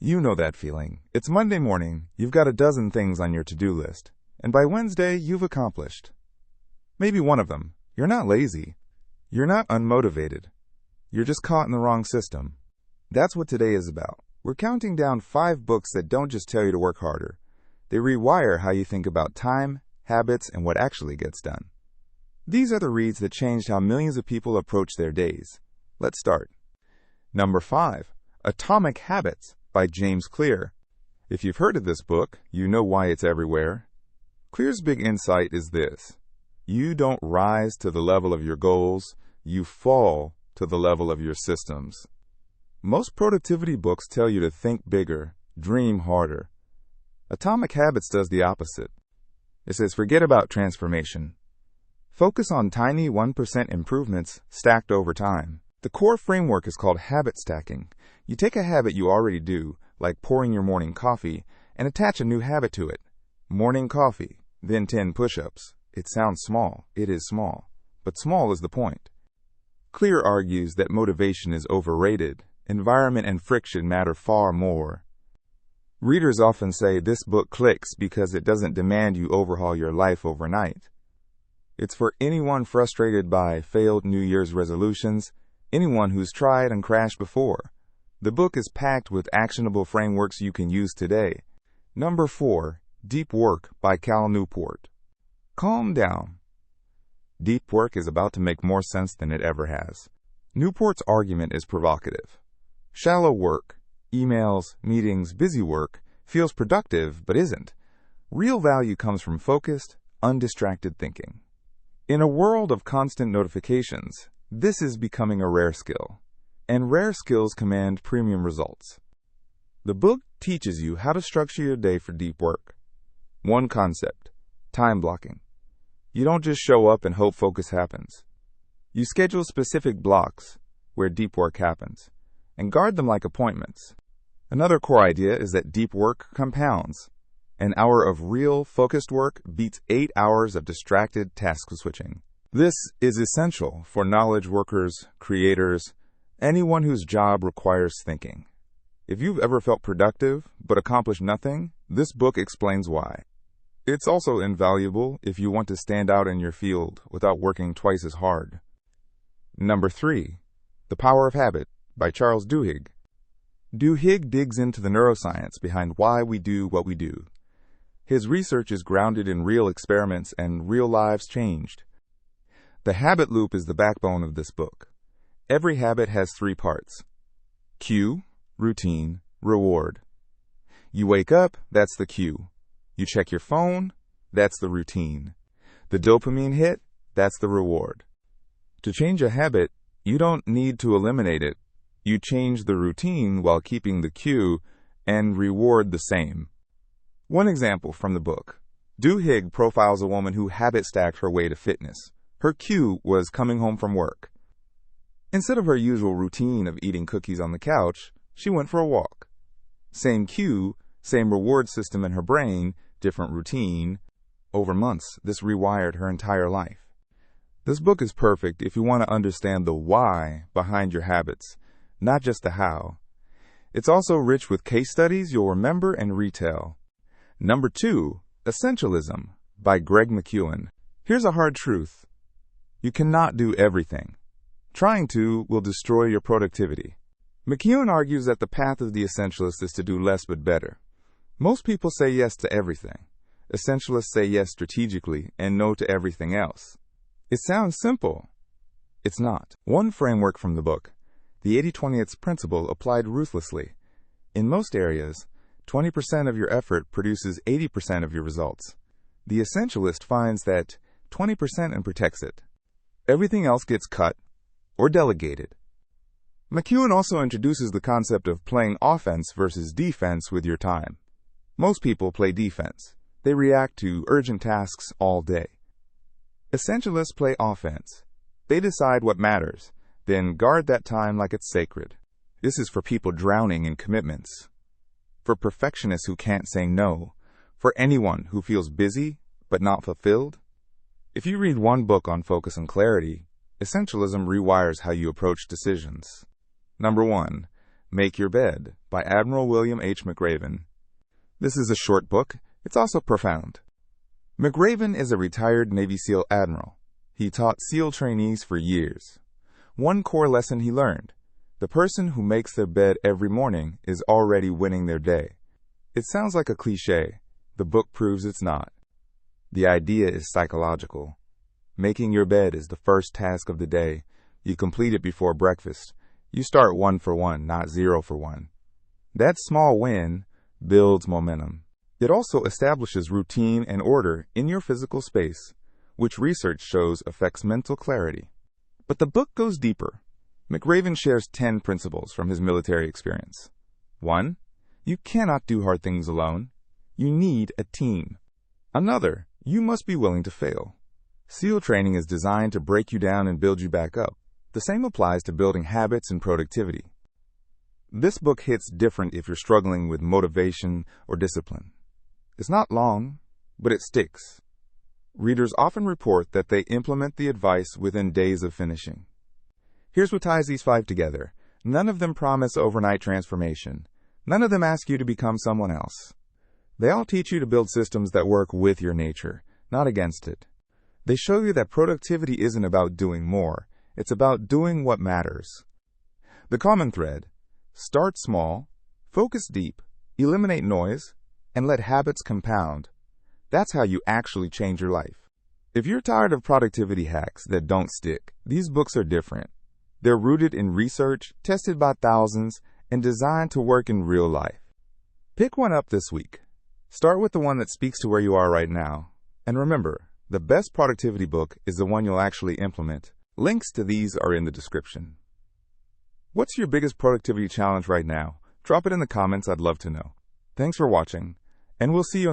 You know that feeling. It's Monday morning, you've got a dozen things on your to-do list, and by Wednesday, you've accomplished maybe one of them. You're not lazy. You're not unmotivated. You're just caught in the wrong system. That's what today is about. We're counting down 5 books that don't just tell you to work harder. They rewire how you think about time, habits, and what actually gets done. These are the reads that changed how millions of people approach their days. Let's start. Number 5, Atomic Habits by James Clear. If you've heard of this book, you know why it's everywhere. Clear's big insight is this: you don't rise to the level of your goals, you fall to the level of your systems. Most productivity books tell you to think bigger, dream harder. Atomic Habits does the opposite. It says forget about transformation. Focus on tiny 1% improvements stacked over time. The core framework is called habit stacking. You take a habit you already do, like pouring your morning coffee, and attach a new habit to it. Morning coffee, then 10 push-ups. It sounds small. It is small. But small is the point. Clear argues that motivation is overrated. Environment and friction matter far more. Readers often say this book clicks because it doesn't demand you overhaul your life overnight. It's for anyone frustrated by failed New Year's resolutions, anyone who's tried and crashed before. The book is packed with actionable frameworks you can use today. Number 4, Deep Work by Cal Newport. Calm down. Deep work is about to make more sense than it ever has. Newport's argument is provocative. Shallow work, emails, meetings, busy work, feels productive but isn't. Real value comes from focused, undistracted thinking. In a world of constant notifications, this is becoming a rare skill, and rare skills command premium results. The book teaches you how to structure your day for deep work. One concept: time blocking. You don't just show up and hope focus happens. You schedule specific blocks where deep work happens, and guard them like appointments. Another core idea is that deep work compounds. An hour of real, focused work beats 8 hours of distracted task switching. This is essential for knowledge workers, creators, anyone whose job requires thinking. If you've ever felt productive but accomplished nothing, this book explains why. It's also invaluable if you want to stand out in your field without working twice as hard. Number 3, The Power of Habit by Charles Duhigg. Duhigg digs into the neuroscience behind why we do what we do. His research is grounded in real experiments and real lives changed. The habit loop is the backbone of this book. Every habit has 3 parts: cue, routine, reward. You wake up, that's the cue. You check your phone, that's the routine. The dopamine hit, that's the reward. To change a habit, you don't need to eliminate it. You change the routine while keeping the cue and reward the same. One example from the book. Duhigg profiles a woman who habit stacked her way to fitness. Her cue was coming home from work. Instead of her usual routine of eating cookies on the couch, she went for a walk. Same cue, same reward system in her brain, different routine. Over months, this rewired her entire life. This book is perfect if you want to understand the why behind your habits, not just the how. It's also rich with case studies you'll remember and retell. Number 2, Essentialism by Greg McKeown. Here's a hard truth. You cannot do everything. Trying to will destroy your productivity. McKeown argues that the path of the essentialist is to do less but better. Most people say yes to everything. Essentialists say yes strategically and no to everything else. It sounds simple. It's not. One framework from the book: the 80-20 principle applied ruthlessly. In most areas, 20% of your effort produces 80% of your results. The essentialist finds that 20% and protects it. Everything else gets cut or delegated. McKeown also introduces the concept of playing offense versus defense with your time. Most people play defense. They react to urgent tasks all day. Essentialists play offense. They decide what matters, then guard that time like it's sacred. This is for people drowning in commitments, for perfectionists who can't say no, for anyone who feels busy but not fulfilled. If you read one book on focus and clarity, essentialism rewires how you approach decisions. Number 1, Make Your Bed by Admiral William H. McRaven. This is a short book. It's also profound. McRaven is a retired Navy SEAL admiral. He taught SEAL trainees for years. One core lesson he learned: the person who makes their bed every morning is already winning their day. It sounds like a cliche. The book proves it's not. The idea is psychological. Making your bed is the first task of the day. You complete it before breakfast. You start 1 for 1, not 0 for 1. That small win builds momentum. It also establishes routine and order in your physical space, which research shows affects mental clarity. But the book goes deeper. McRaven shares 10 principles from his military experience. 1. You cannot do hard things alone. You need a team. Another, you must be willing to fail. SEAL training is designed to break you down and build you back up. The same applies to building habits and productivity. This book hits different if you're struggling with motivation or discipline. It's not long, but it sticks. Readers often report that they implement the advice within days of finishing. Here's what ties these 5 together. None of them promise overnight transformation. None of them ask you to become someone else. They all teach you to build systems that work with your nature, not against it. They show you that productivity isn't about doing more. It's about doing what matters. The common thread: start small, focus deep, eliminate noise, and let habits compound. That's how you actually change your life. If you're tired of productivity hacks that don't stick, these books are different. They're rooted in research, tested by thousands, and designed to work in real life. Pick one up this week. Start with the one that speaks to where you are right now. And remember, the best productivity book is the one you'll actually implement. Links to these are in the description. What's your biggest productivity challenge right now? Drop it in the comments. I'd love to know. Thanks for watching, and we'll see you